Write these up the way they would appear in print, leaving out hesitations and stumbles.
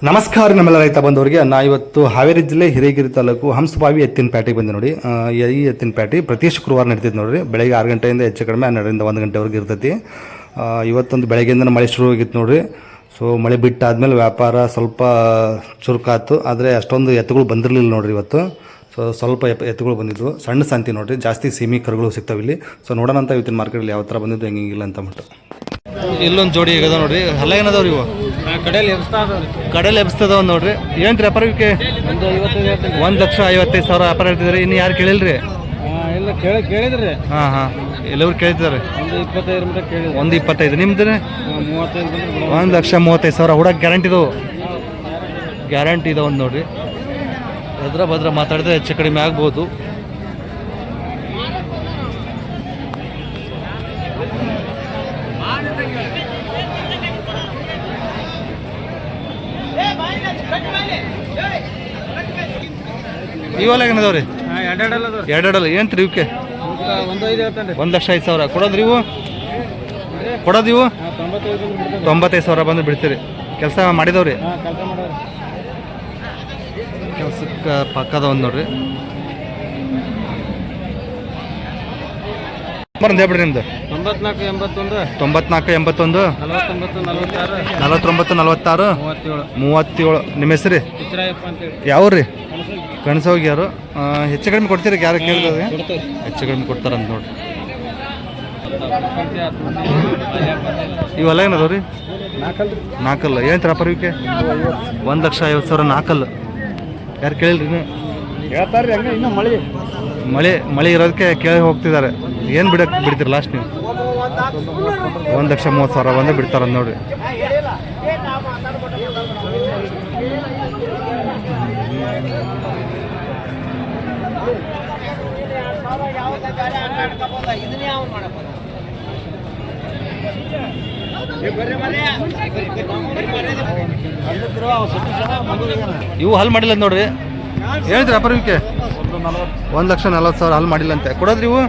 ನಮಸ್ಕಾರ ನಮ್ಮೆಲ್ಲ ರೈತ ಬಂದವರಿಗೆ. ಇವತ್ತು ಹಾವೇರಿ ಜಿಲ್ಲೆ ಹಿರೇಗಿರಿ ತಾಲೂಕು ಹಂಸಬಾವಿ ಎತ್ತಿನಪೇಟೆಗೆ ಬಂದೆ ನೋಡಿ. ಈ ಎತ್ತಿನಪೇಟೆ ಪ್ರತಿ ಶುಕ್ರವಾರ ನಡೀತೈತೆ ನೋಡಿರಿ. ಬೆಳಗ್ಗೆ 6 ಗಂಟೆಯಿಂದ ಹೆಚ್ಚು ಕಡಿಮೆ 12ರಿಂದ 1 ಗಂಟೆವರೆಗೆ ಇರ್ತೈತಿ. ಇವತ್ತೊಂದು ಬೆಳಗ್ಗೆಯಿಂದ ಮಳೆ ಶುರು ಆಗಿತ್ತು ನೋಡಿರಿ. ಸೊ ಮಳೆ ಬಿಟ್ಟಾದ್ಮೇಲೆ ವ್ಯಾಪಾರ ಸ್ವಲ್ಪ ಚುರುಕಾತು, ಆದರೆ ಅಷ್ಟೊಂದು ಎತ್ತುಗಳು ಬಂದಿರಲಿಲ್ಲ ನೋಡಿರಿ ಇವತ್ತು. ಸೊ ಸ್ವಲ್ಪ ಎತ್ತುಗಳು ಬಂದಿದ್ವು, ಸಣ್ಣ ಸಂತಿ ನೋಡಿರಿ. ಜಾಸ್ತಿ ಸೀಮಿ ಕರುಗಳು ಸಿಗ್ತಾವೆ ಇಲ್ಲಿ. ಸೊ ನೋಡೋಣ ಅಂತ ಇವತ್ತಿನ ಮಾರ್ಕೆಟಲ್ಲಿ ಯಾವ ಥರ ಬಂದಿದ್ದು ಹೆಂಗಿಲ್ಲ ಅಂತ ಬಿಟ್ಟು. ಇಲ್ಲೊಂದು ಜೋಡಿ ಆಗದ ನೋಡ್ರಿ. ಹಲ್ಲ ಏನದವ್ರಿ ಇವು? ಕಡೆಯಲ್ಲಿ ಎಬ್ಸ್ತದವ್ ನೋಡ್ರಿ. ಏನು ವ್ಯಾಪಾರ ಇವಕ್ಕೆ? 1,55,000 ವ್ಯಾಪಾರ ಹೇಳ್ತಿದ್ರಿ. ಇನ್ನು ಯಾರು ಕೇಳಿಲ್ರಿ? ಇಲ್ಲ ಕೇಳಿದ್ರಿ. ಹಾಂ ಹಾಂ, ಎಲ್ಲವ್ರು ಕೇಳಿದ್ದಾರೆ. 1,25,000 ನಿಮ್ದು? 1,35,000 ಹುಡಕ್ಕೆ ಗ್ಯಾರಂಟಿ ಇದಾವೆ. ಗ್ಯಾರಂಟಿ ಇದಾವೆ ಒಂದು ನೋಡ್ರಿ. ಎದ್ರ ಭದ್ರ ಮಾತಾಡಿದ್ರೆ ಹೆಚ್ಚು ಕಡಿಮೆ ಆಗ್ಬೋದು. ಇವೆಲ್ಲ ಏನದವ್ರಿ? ಎರಡೆರಡಲ್ಲ ಏನು ರೀ ಇವಕ್ಕೆ? 1,05,000 ಕೊಡೋದ್ರಿ ಇವು? ಕೊಡೋದು ಇವು 95,000 ಬಂದು ಬಿಡ್ತೀರಿ. ಕೆಲಸ ಮಾಡಿದವ್ರಿ? ಕೆಲಸಕ್ಕೆ ಪಕ್ಕದ ಒಂದು ನೋಡ್ರಿ. ನಂಬರ್ ಹೇಳ್ಬಿಡ್ರಿ ನಿಮ್ದು. 94 81 49 46 37. ನಿಮ್ಮ ಹೆಸರು? ಯಾವ್ರಿ? ಕಣಸೋಗಿ ಯಾರು? ಹೆಚ್ಚು ಕಡಿಮೆ ಕೊಡ್ತೀರಿ? ಯಾರು ಕೇಳಿದ್ರೆ ಹೆಚ್ಚು ಕಡಿಮೆ ಕೊಡ್ತಾರಂತ ನೋಡ್ರಿ. ಇವೆಲ್ಲ ಏನದವ್ರಿ? ನಾಲ್ಕಲ್ಲ. ಏನು ವ್ಯಾಪಾರ ಇವಕ್ಕೆ? 1,50,000 ನಾಲ್ಕಲ್ಲ. ಯಾರು ಕೇಳಿಲ್ರಿ? ಇನ್ನು ಮಳೆ ಇರೋದಕ್ಕೆ ಕೇಳಿ ಹೋಗ್ತಿದ್ದಾರೆ. ಏನು ಬಿಡ್ತೀರಿ ಲಾಸ್ಟ್ ನೀವು? 1,30,000 ಬಂದು ಬಿಡ್ತಾರಂತ ನೋಡ್ರಿ. ಇವು ಹಲ್ ಮಾಡಿಲ್ಲ ನೋಡ್ರಿ. ಹೇಳಿದ್ರಿ ವ್ಯಾಪಾರ ಇವಕ್ಕೆ? 1,40,000 ಹಲ್ ಮಾಡಿಲ್ಲ ಅಂತೆ. ಕೊಡೋದ್ರಿ ಇವು?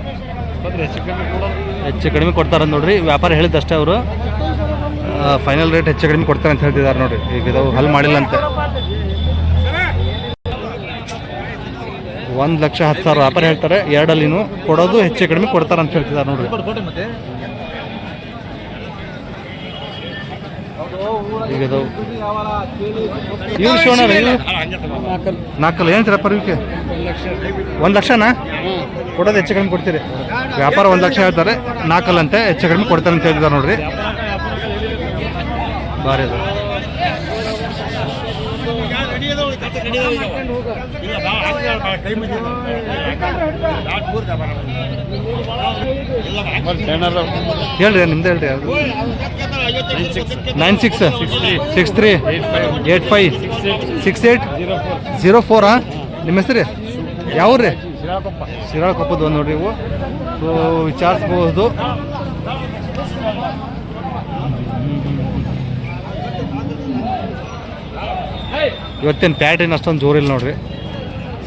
ಹೆಚ್ಚು ಕಡಿಮೆ ಕೊಡ್ತಾರಂತ ನೋಡ್ರಿ. ವ್ಯಾಪಾರ ಹೇಳಿದ್ದಷ್ಟೇ ಅವರು. ಫೈನಲ್ ರೇಟ್ ಹೆಚ್ಚು ಕಡಿಮೆ ಕೊಡ್ತಾರೆ ಅಂತ ಹೇಳ್ತಿದ್ದಾರೆ ನೋಡ್ರಿ. ಈಗ ಇದು ಹಲ್ ಮಾಡಿಲ್ಲ ಅಂತೆ. 1,10,000 ವ್ಯಾಪಾರ ಹೇಳ್ತಾರೆ. ಎರಡಲ್ಲಿನೂ ಕೊಡೋದು ಹೆಚ್ಚು ಕಡಿಮೆ ಕೊಡ್ತಾರೆ ಅಂತ ಹೇಳ್ತಿದ್ದಾರೆ ನೋಡ್ರಿ. ಈಗ ಇದು ಇವು ಶಿವಣ್ಣ ನಾಲ್ಕಲ್ಲ. ಏನು ವ್ಯಾಪಾರ ಇವಕ್ಕೆ? 1,00,000ನಾ? ಕೊಡೋದು ಹೆಚ್ಚು ಕಡಿಮೆ ಕೊಡ್ತೀರಿ. ವ್ಯಾಪಾರ 1,00,000 ಹೇಳ್ತಾರೆ. ನಾಲ್ಕಲ್ಲಂತೆ ಹೆಚ್ಚು ಕಡಿಮೆ ಕೊಡ್ತಾರೆ ಅಂತ ಹೇಳ್ತಿದ್ದಾರೆ ನೋಡ್ರಿ. ಭಾರಿ ಅದು. ಹೇಳ್ರಿ ನಿಮ್ದು ಹೇಳ್ರಿ. 9663856804. ನಿಮ್ಮ ಹೆಸರು ಯಾವ್ರಿ? ಶಿರಾಳಕೊಪ್ಪದ ಒಂದು ನೋಡ್ರಿ ಇವು. ಸೊ ವಿಚಾರಿಸ್ಬೋದು. ಇವತ್ತಿನ ಪ್ಯಾಟರ್ನ್ ಅಷ್ಟೊಂದು ಜೋರಿಲ್ಲ ನೋಡ್ರಿ.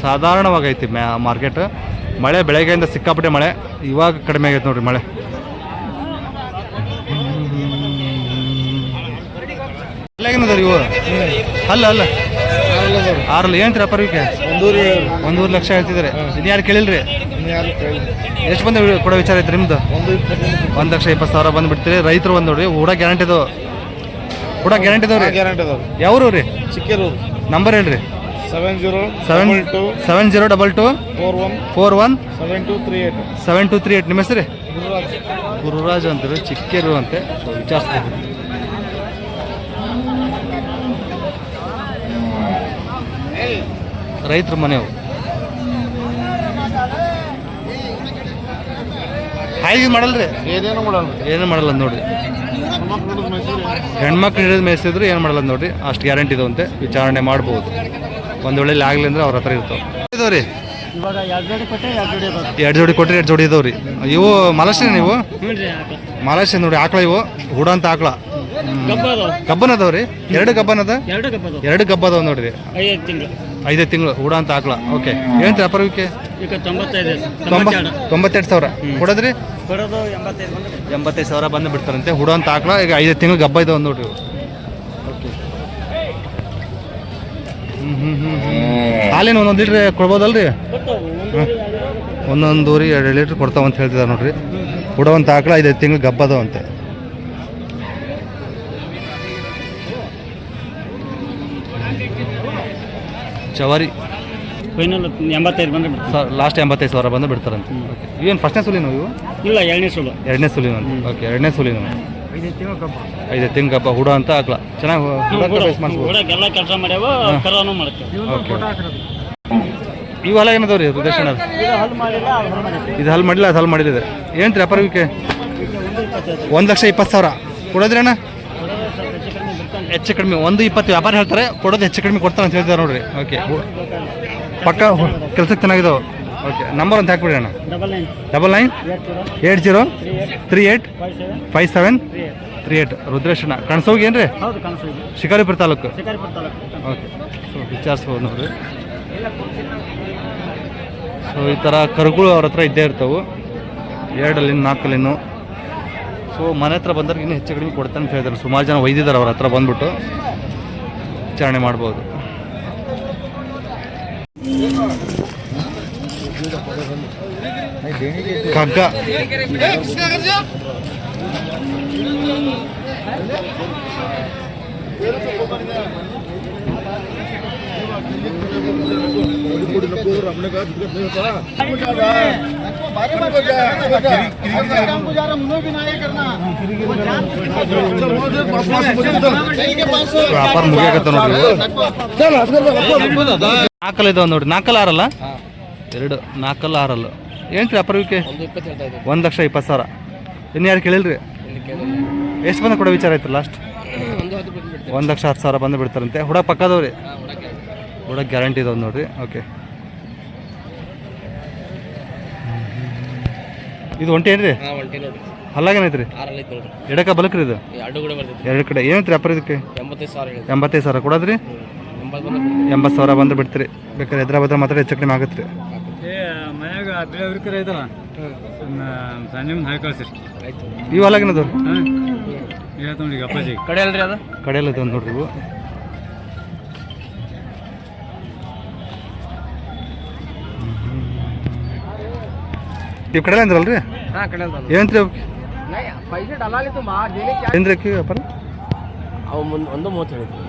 ಸಾಧಾರಣವಾಗೈತಿ ಮಾರ್ಕೆಟ್. ಮಳೆ ಬೆಳಗ್ಗೆಯಿಂದ ಸಿಕ್ಕಾಪಟ್ಟೆ ಮಳೆ. ಇವಾಗ ಕಡಿಮೆ ಆಗೈತೆ ನೋಡ್ರಿ ಮಳೆ. ಏನದವ್ರಿ ಇವು? ಅಲ್ಲ 6 ಏನು ವ್ಯಾಪಾರ ಇವಕ್ಕೆ? 1,00,000 ಹೇಳ್ತಿದ್ದಾರೆ. ಇನ್ನು ಯಾರು ಕೇಳಿಲ್ರಿ? ಎಷ್ಟು ಬಂದು ಕೊಡೋ ವಿಚಾರ ಐತ್ರಿ ನಿಮ್ದು? 1,20,000 ಬಂದು ಬಿಡ್ತೀರಿ. ರೈತರು ಒಂದು ನೋಡ್ರಿ. ಹೂಡ ಗ್ಯಾರಂಟಿ ಇದಾವೆ. ಹೂಡ ಗ್ಯಾರಂಟಿ ಇದಾವ್ರಿ. ಯಾವ್ರು ರೀ? ಚಿಕ್ಕೇರೂರು. ನಂಬರ್ ಹೇಳ್ರಿ. 7072417238. ನಿಮ್ಮ ಹೆಸರು? ಗುರುರಾಜ್ ಅಂತಾರೆ. ಚಿಕ್ಕೇರು ಅಂತೆ. ಸೊ ವಿಚಾರಿಸ್ಬೇಕು. ರೈತರ ಮನೆಯವು. ಹಾಗೆ ಮಾಡಲ್ರಿ? ಏನೇನು ಮಾಡಲ್ಲ ನೋಡ್ರಿ. ಹೆಣ್ಮಕ್ಳು ಹಿಡಿದು ಮೇಯಿಸಿದ್ರು ಏನು ಮಾಡಲ್ಲ ನೋಡ್ರಿ. ಅಷ್ಟು ಗ್ಯಾರಂಟಿ ಇದಾವಂತೆ. ವಿಚಾರಣೆ ಮಾಡ್ಬೋದು. ಒಂದು ವೇಳೆ ಆಗಲಿ ಅಂದ್ರೆ ಅವ್ರ ಹತ್ರ ಇರ್ತಾವೆ. ಇದಾವ್ರಿ? ಇವಾಗ 2 ಜೋಡಿ ಕೊಟ್ಟರೆ 2 ಜೋಡಿ ಕೊಟ್ಟರೆ 2 ಜೋಡಿ ಇದಾವ್ರಿ. ಇವು ಮಾಲಾಶ್ರೀ ನೀವು? ಮಾಲಾಶ್ರೀ ನೋಡಿ. ಆಕಳ ಇವು ಹುಡ ಅಂತ ಆಕಳ. ಗಬ್ಬನ ಅದಾವ್ರಿ? 2 ಗಬ್ಬನ ಅದ? 2 ಗಬ್ಬ ಅದಾವ ನೋಡ್ರಿ. 5 ತಿಂಗಳು ಹುಡ ಅಂತ ಆಕಳ. ಓಕೆ. ಏನು ವ್ಯಾಪಾರ ಇವಕ್ಕೆ? 92,000 ಕೊಡೋದ್ರಿ? 85,000 ಬಂದು ಬಿಡ್ತಾರಂತೆ. ಹುಡ ಅಂತ ಆಕಳ. ಈಗ 5 ತಿಂಗಳು ಗಬ್ಬ ಇದಾವೆ ನೋಡ್ರಿ. ಓಕೆ. ಹಾಲೇನು ಒಂದೊಂದು ಲೀಟ್ರ್ ಕೊಡ್ಬೋದಲ್ರಿ? ಒಂದೊಂದೂರಿ 2 ಲೀಟ್ರ್ ಕೊಡ್ತಾವಂತ ಹೇಳ್ತಿದ್ದಾರೆ ನೋಡ್ರಿ. ಕೊಡುವಂಥ ಆಕಳ 5 ತಿಂಗಳು ಗಬ್ಬದವಂತೆ. ಚವಾರಿ ಫೈನಲ್ 85 ಬಂದ್ರೆ ಲಾಸ್ಟ್ 85,000 ಬಂದು ಬಿಡ್ತಾರಂತೆ. ಏನು ಫಸ್ಟ್ನೇ ಸುಲಿನೋ ಇವು? ಇಲ್ಲ, 2ನೇ ಸುಲು. 2ನೇ ಸುಲಿನೋ? ಓಕೆ, 2ನೇ ಸುಲಿನೋ. 5 ತಿಂಗಳು ಗಬ್ಬ ಹುಡ ಅಂತ ಆಕಳ ಚೆನ್ನಾಗಿ ಎಲ್ಲ ಕೆಲಸ ಮಾಡ್ಯಾವ, ಕರಾನು ಮಾಡ್ತೇವೆ. ಇವು ಹೊಲ ಏನದವ್ರಿ ರುದ್ರೇಶ್ ಅಣ್ಣ? ಇದು ಹಲ್ ಮಾಡಿಲ್ಲ, ಅದು ಹಲ್ ಮಾಡಿದೆ. ಏನು ರೀ ವ್ಯಾಪಾರಕ್ಕೆ? 1,20,000 ಕೊಡೋದ್ರಿ ಅಣ್ಣ? ಹೆಚ್ಚು ಕಡಿಮೆ 1,20 ವ್ಯಾಪಾರ ಹೇಳ್ತಾರೆ, ಕೊಡೋದು ಹೆಚ್ಚು ಕಡಿಮೆ ಕೊಡ್ತಾರೆ ಅಂತ ಹೇಳ್ತಾರೆ ನೋಡ್ರಿ. ಓಕೆ, ಪಕ್ಕ ಕೆಲ್ಸಕ್ಕೆ ಚೆನ್ನಾಗಿದಾವೆ. ಓಕೆ, ನಂಬರ್ ಅಂತ ಹಾಕ್ಬಿಡಿ ಅಣ್ಣ. 9980385738 ರುದ್ರೇಶ್ ಅಣ್ಣ. ಕಣಸೋಗಿ ಏನ್ರಿ? ಶಿಕಾರಿಪುರ ತಾಲೂಕು. ಓಕೆ, ಸೊ ವಿಚಾರಿಸ್ಬೋದು ನೋಡ್ರಿ. ಸೊ ಈ ಥರ ಕರುಗಳು ಅವ್ರ ಹತ್ರ ಇದ್ದೇ ಇರ್ತವೆ, 2 ಅಲ್ಲಿನ 4 ಅಲ್ಲಿನೂ. ಸೊ ಮನೆ ಹತ್ರ ಬಂದವ್ರಿಗೆ ಇನ್ನೂ ಹೆಚ್ಚು ಕಡಿಮೆ ಕೊಡ್ತಾನೆ ಅಂತ ಹೇಳಿದ್ದಾರೆ. ಸುಮಾರು ಜನ ಒಯ್ದಿದ್ದಾರೆ ಅವ್ರ ಹತ್ರ ಬಂದ್ಬಿಟ್ಟು ವಿಚಾರಣೆ ಮಾಡ್ಬೋದು. ಕಗ್ಗ ವ್ಯಾಪಾರ ಮುಗಿಯಾಕತ್ತ ನೋಡ್ರಿ. 4 ಇದಾವೆ ನೋಡ್ರಿ. 4 ಆರಲ್ಲ? 2 4 6 ಏನು ರೀ ವ್ಯಾಪಾರಕ್ಕೆ? 1,20,000. ಇನ್ನು ಯಾರು ಕೇಳಿಲ್ರಿ? ಎಷ್ಟು ಬಂದು ಕೊಡೋ ವಿಚಾರ ಆಯ್ತು ಲಾಸ್ಟ್? 1,10,000 ಬಂದು ಬಿಡ್ತಾರಂತೆ. ಹುಡ ಪಕ್ಕದವ್ರಿ? ಹುಡ ಗ್ಯಾರಂಟಿ ಇದಾವೆ ನೋಡ್ರಿ. ಓಕೆ, ಇದು ಒಂಟಿ ಏನ್ರಿ? ಹಲ್ಲಾಗೇನೈತ್ರಿ? ಎಡಕ ಬಲಕ್ರಿ ಇದು? 2 ಕಡೆ. ಏನೈತ್ರಿ ವ್ಯಾಪಾರ ಇದಕ್ಕೆ? 85,000 ಕೊಡೋದ್ರಿ? 80,000 ಬಂದು ಬಿಡ್ತೀರಿ. ಬೇಕಾದ್ರೆ ಎದ್ರ ಬದ್ರ ಮಾತ್ರ ಹೆಚ್ಚು ಕಡಿಮೆ ಆಗತ್ತೆ ರೀ. ಮನ್ಯಾಗ ಬೆಳೆ ಐತಲ್ಲ, ನಿಮ್ಮ ಹಾಕಿ ಕಳಿಸ್ರಿ. ಇವು ಹಲ್ಲಾಗೇನದು? ನೋಡಿ ಅಪ್ಪಾಜಿ ಕಡೆ ಅಲ್ರಿ, ಅದು ಕಡೆಯಲ್ಲ ಇದು ನೋಡ್ರಿ. ಇವು ನೀವು ಕಡೆ ಅಂದ್ರಲ್ರಿ? ಏನಂತ್ರಿ ಅವಕ್ಕೆ? ಏನ್ರಿ ವ್ಯಾಪಾರ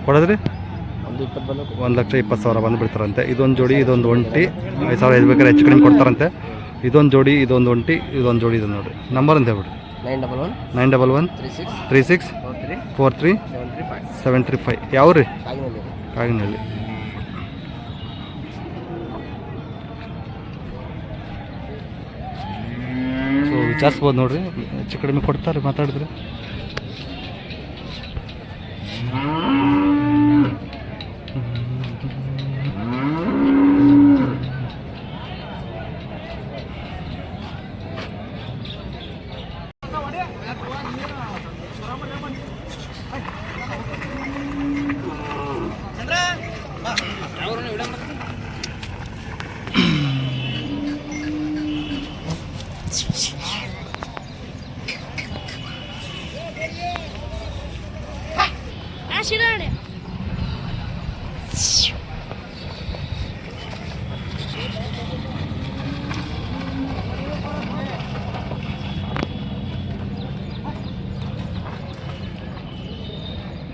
ಕೊಡೋದ್ರಿ? 1,20,000 ಬಂದು ಬಿಡ್ತಾರಂತೆ. ಇದೊಂದು ಜೋಡಿ, ಇದೊಂದು ಒಂಟಿ 5,000 ಬೇಕಾದ್ರೆ ಹೆಚ್ಚು ಕಡಿಮೆ ಕೊಡ್ತಾರಂತೆ. ಇದೊಂದು ಜೋಡಿ, ಇದೊಂದು ಒಂಟಿ, ಇದೊಂದು ಜೋಡಿ. ಇದು ನೋಡಿರಿ. ನಂಬರ್ ಅಂತ ಹೇಳ್ಬಿಡ್ರಿ. 913643 ಯಾವ ರೀ? ಕಾಗಿನಲ್ಲಿ. ಸೊ ವಿಚಾರಿಸ್ಬೋದು ನೋಡ್ರಿ, ಹೆಚ್ಚು ಕಡಿಮೆ ಕೊಡ್ತಾರೆ ಮಾತಾಡಿದ್ರೆ.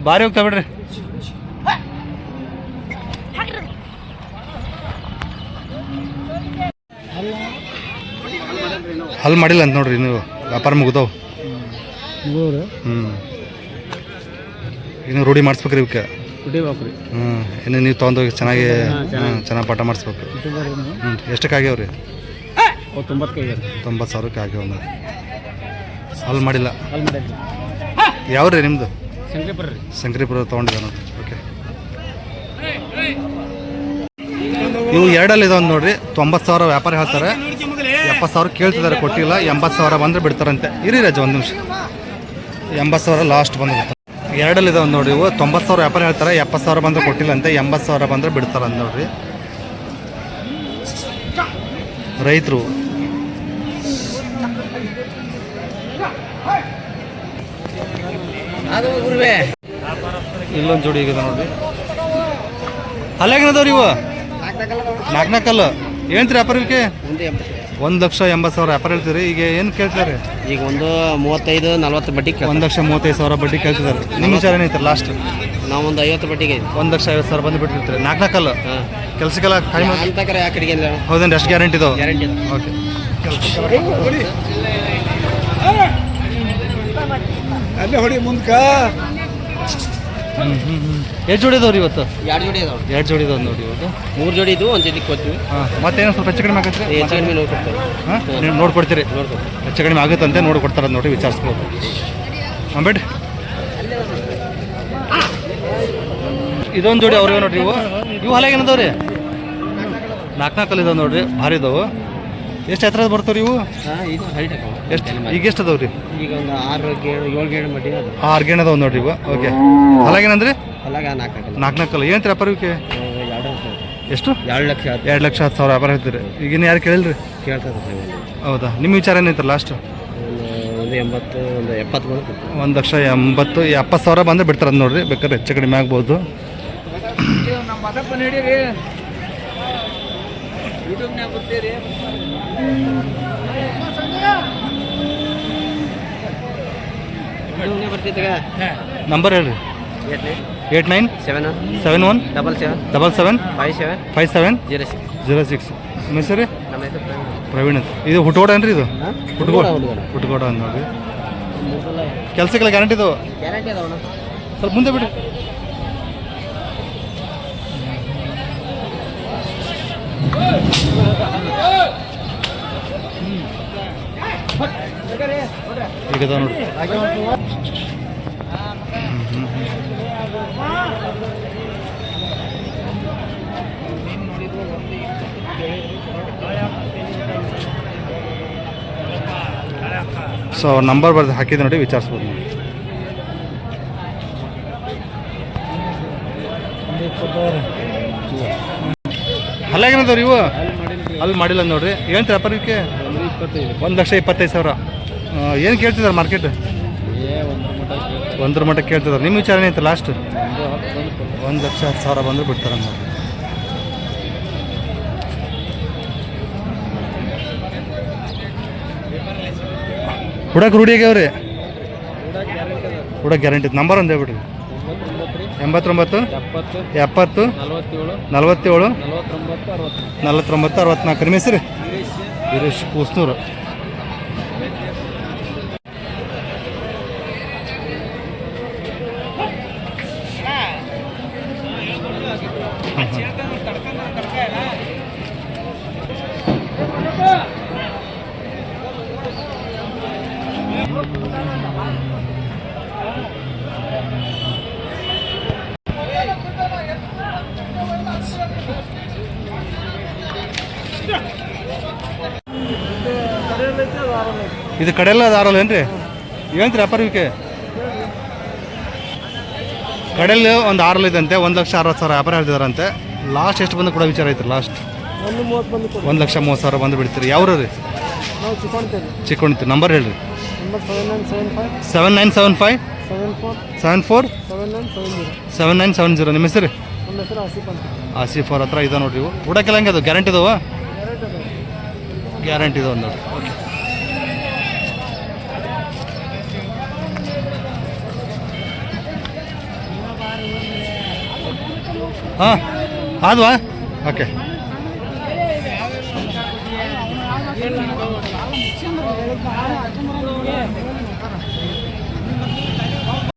ಬಾರಿ ಹೋಗ್ತಾ ಬಿಡ್ರಿ. ಹಲ್ ಮಾಡಿಲ್ಲ ಅಂತ ನೋಡ್ರಿ, ನೀವು ವ್ಯಾಪಾರ ಮುಗಿದವು. ಇನ್ನು ರೂಢಿ ಮಾಡಿಸ್ಬೇಕ್ರಿ ಇವಕ್ಕೆ. ಇನ್ನು ನೀವು ತೊಗೊಂಡೋಗಿ ಚೆನ್ನಾಗಿ ಪಾಠ ಮಾಡಿಸ್ಬೇಕು. ಎಷ್ಟಕ್ಕೆ ಆಗ್ಯಾವ್ರಿ? 90,000 ಆಗ್ಯಾವ. ಹಲ್ ಮಾಡಿಲ್ಲ. ಯಾವ್ರಿ ನಿಮ್ಮದು? ಶಂಕರಿಪುರ ತೊಗೊಂಡಿದ್ದ ನೋಡ್ರಿ. ಓಕೆ, ಇವು 2 ಇದಾವೆ ನೋಡ್ರಿ. 90,000 ವ್ಯಾಪಾರ ಹೇಳ್ತಾರೆ, 70,000 ಕೇಳ್ತಿದ್ದಾರೆ, ಕೊಟ್ಟಿಲ್ಲ. 80,000 ಬಂದರೆ ಬಿಡ್ತಾರಂತೆ. ಇರಿ ರಾಜ ಒಂದು ನಿಮಿಷ. 80,000 ಲಾಸ್ಟ್ ಬಂದು ಬಿಡ್ತಾರೆ. 2 ಇದಾವೆ ನೋಡ್ರಿ. ಇವು 90,000 ವ್ಯಾಪಾರ ಹೇಳ್ತಾರೆ, 70,000 ಬಂದರೆ ಕೊಟ್ಟಿಲ್ಲ ಅಂತೆ. 80,000 ಬಂದರೆ ಬಿಡ್ತಾರಂತ ನೋಡ್ರಿ ರೈತರು. ಇಲ್ಲೊಂದು ಜೋಡಿ ಇದೆ ನೋಡ್ರಿ. ಅಲ್ಲಾಗಿನದವ್ರಿ ಇವು ನಾಲ್ಕಲ್ಲು ಏನಂತೀರಿ ವ್ಯಾಪಾರ ಇವಕ್ಕೆ ಒಂದು 1,80,000 ವ್ಯಾಪಾರ ಹೇಳ್ತೀರಿ. ಈಗ ಏನು ಕೇಳ್ತಾರೆ? ಈಗ ಒಂದು 35-40 ಬಡ್ಡಿ 1,35,000 ಬಡ್ಡಿ ಕೇಳ್ತಿದ್ದಾರೆ. ನಿಮ್ಮ ವಿಚಾರ ಏನೈತೆ ಲಾಸ್ಟ್? ನಾವು ಒಂದು 50 ಬಡ್ಡಿಗೆ 1,50,000 ಬಂದು ಬಿಟ್ಟಿರ್ತೀರಿ. ನಾಲ್ಕಲ್ಲು ಹಾಂ ಕೆಲಸಕ್ಕೆಲ್ಲ ಕಡಿಮೆ ಅಂತಕರೆ ಆ ಕಡೆಗೆ ಹೌದೇನು? ಎಷ್ಟು ಗ್ಯಾರಂಟಿ ಇದಾವೆ? Guarantee okay. ಅಲ್ಲೇ ಹೊಡಿ ಮುಂದ್ಕ ಎಷ್ಟು ಜೋಡಿ ಇದಾವ್ರಿ ಇವತ್ತು? 2 ಜೋಡಿ ಅದಾವೆ. 2 ಜೋಡಿ ಇದಾವೆ ನೋಡಿ ಇವತ್ತು. 3 ಜೋಡಿ ಇದ್ದು ಒಂದು ಜೊತೆ ಕೊಡ್ತೀವಿ. ಹಾಂ ಮತ್ತೇನು ಸ್ವಲ್ಪ ಹೆಚ್ಚು ಕಡಿಮೆ ಆಗತ್ತೆ? ಹೆಚ್ಚು ಕಡಿಮೆ ನೋಡ್ಕೊಡ್ತಾರೆ. ಹಾಂ ನೀವು ನೋಡ್ಕೊಡ್ತೀರಿ? ಹೆಚ್ಚು ಕಡಿಮೆ ಆಗುತ್ತಂತೆ ನೋಡ್ಕೊಡ್ತಾರೆ ನೋಡಿ, ವಿಚಾರಿಸ್ಬೋದು. ಹಾಂ ಬೇಡ ಇದೊಂದು ಜೋಡಿ ಅವ್ರಿಗೆ ನೋಡ್ರಿ. ಇವು ಹಲಾಗೇನದವ್ರಿ? ನಾಲ್ಕಲ್ಲಿ ಇದಾವೆ ನೋಡ್ರಿ, ಭಾರಿ ಇದಾವೆ. ಎಷ್ಟು ಎತ್ತರದ ಬರ್ತಾವ್ರಿ ಇವು? ಹಾಂ ಇದು ಹೈಟ್ ಅದಾವೆ. ಎಷ್ಟು ಈಗ ಎಷ್ಟು ಅದಾವ್ರಿ? ಈಗ ಒಂದು 6 ಗೇಣು 7 ಗೇಣು ಮಟ್ಟಿ ಅದು 6 ಗೇಣ್ ಅದಾವೆ ನೋಡ್ರಿ ಇವು. ಓಕೆ. ಹಲಾಗೇನಂದ್ರಿ? ಅಲ್ಲಾಗ 4 ನಾಲ್ಕಲ್ಲಿ ಏನು ವ್ಯಾಪಾರ ಇವಕ್ಕೆ? 2 ಎಷ್ಟು? 2 ಲಕ್ಷ 2,10,000 ವ್ಯಾಪಾರ ಹೇಳ್ತೀರಿ. ಈಗಿನ ಯಾರು ಕೇಳಿಲ್ರಿ? ಕೇಳ್ತದೆ. ಹೌದಾ? ನಿಮ್ಮ ವಿಚಾರ ಏನೈತೆ ಲಾಸ್ಟ್? ಒಂದು 80 ಒಂದು 70 ಬಂದು 1,80,000 ಬಂದರೆ ಬಿಡ್ತಾರೆ ನೋಡ್ರಿ. ಬೇಕಾದ್ರೆ ಹೆಚ್ಚು ಕಡಿಮೆ ಆಗ್ಬೋದು. ನಮ್ಮ ಬಸಪ್ಪ ನಡೀರಿ ಯೂಟ್ಯೂಬ್ನಾಗ ಬರ್ತೀರಿ. ಬರ್ತಿದ್ದಾಗ ನಂಬರ್ ಹೇಳ್ರಿ. 89 7 71 77 77 57 57 06. 06. ನಿಮ್ಮ ಹೆಸರು? ನಮ್ಮ ಹೆಸರು ಪ್ರವೀಣ್ ಅಂತ. ಇದು ಹುಟ್ಗೋಡ ಏನ್ರಿ ಇದು? ಹುಟ್ಗೋಡ ಅಂತ ನೋಡ್ರಿ. ಕೆಲಸಕ್ಕೆಲ್ಲ ಗ್ಯಾರಂಟಿ ಇದಾವೆ? ಗ್ಯಾರಂಟಿ ಅದಾವಣ್ಣ. ಸ್ವಲ್ಪ ಮುಂದೆ ಬಿಡಿ. ಈಗ ಅದಾವ ನೋಡ್ರಿ. ಸೊ ಅವ್ರ ನಂಬರ್ ಬರ್ದು ಹಾಕಿದ್ರೆ ನೋಡಿ, ವಿಚಾರಿಸ್ಬೋದು ನೋಡಿ. ಅಲ್ಲಾಗೇನದವ್ರಿ ಇವು? ಅಲ್ಲಿ ಮಾಡಿಲ್ಲ ನೋಡ್ರಿ. ಏನು ವ್ಯಾಪಾರ ಇವಕ್ಕೆ? 1,25,000. ಏನು ಕೇಳ್ತಿದ್ದಾರೆ ಮಾರ್ಕೆಟ್? 1 ಮಟ್ಟ ಕೇಳ್ತಿದ್ದಾರೆ. ನಿಮ್ಮ ವಿಚಾರ ಏನೈತೆ ಲಾಸ್ಟ್? 1,10,000 ಬಂದ್ರೆ ಬಿಡ್ತಾರೆ ನೋಡಿ. ಹುಡಕ್ಕೆ ರೂಢಿ ಆಗ್ಯಾವ್ರಿ? ಹುಡಕ್ಕೆ ಗ್ಯಾರಂಟಿ. ನಂಬರ್ ಒಂದು ಹೇಳ್ಬಿಡ್ರಿ. 89 70 47 49 64. ನಿಮ್ಮ ಹೆಸರು? ವೀರೇಶ್ ಕೂಸ್ನೂರು. ಇದು ಕಡೆಯಲ್ಲ ದಾರಲ್ಲ ಏನ್ರಿ? ಏನಂತೀರಿ ವ್ಯಾಪಾರ ಇವಕ್ಕೆ? ಕಡೆಯಲ್ಲಿ ಒಂದು 6 ಇದಂತೆ. 1,60,000 ವ್ಯಾಪಾರ ಹೇಳ್ತಿದಾರಂತೆ. ಲಾಸ್ಟ್ ಎಷ್ಟು ಬಂದು ಕೊಡೋ ವಿಚಾರ ಐತ್ರಿ? ಲಾಸ್ಟ್ 1,30,000 ಬಂದು ಬಿಡ್ತೀರಿ. ಯಾವ್ರು ರೀ? ಚಿಕ್ಕೋಣಿತಿ. ನಂಬರ್ ಹೇಳ್ರಿ. 7975 74 7970. ನಿಮ್ಮ ಹೆಸರು? ಆಸಿಫ್ ಅವ್ರ ಹತ್ರ ಇದಾವೆ ನೋಡ್ರಿ. ಇವು ಊಟಕ್ಕೆಲ್ಲ ಹಂಗೆ ಅದು ಗ್ಯಾರಂಟಿ ಇದಾವ? ಗ್ಯಾರಂಟಿ ಇದಾವೆ ನೋಡ್ರಿ. ಓಕೆ. ಹಾಂ ಆದ್ವಾ? ಓಕೆ.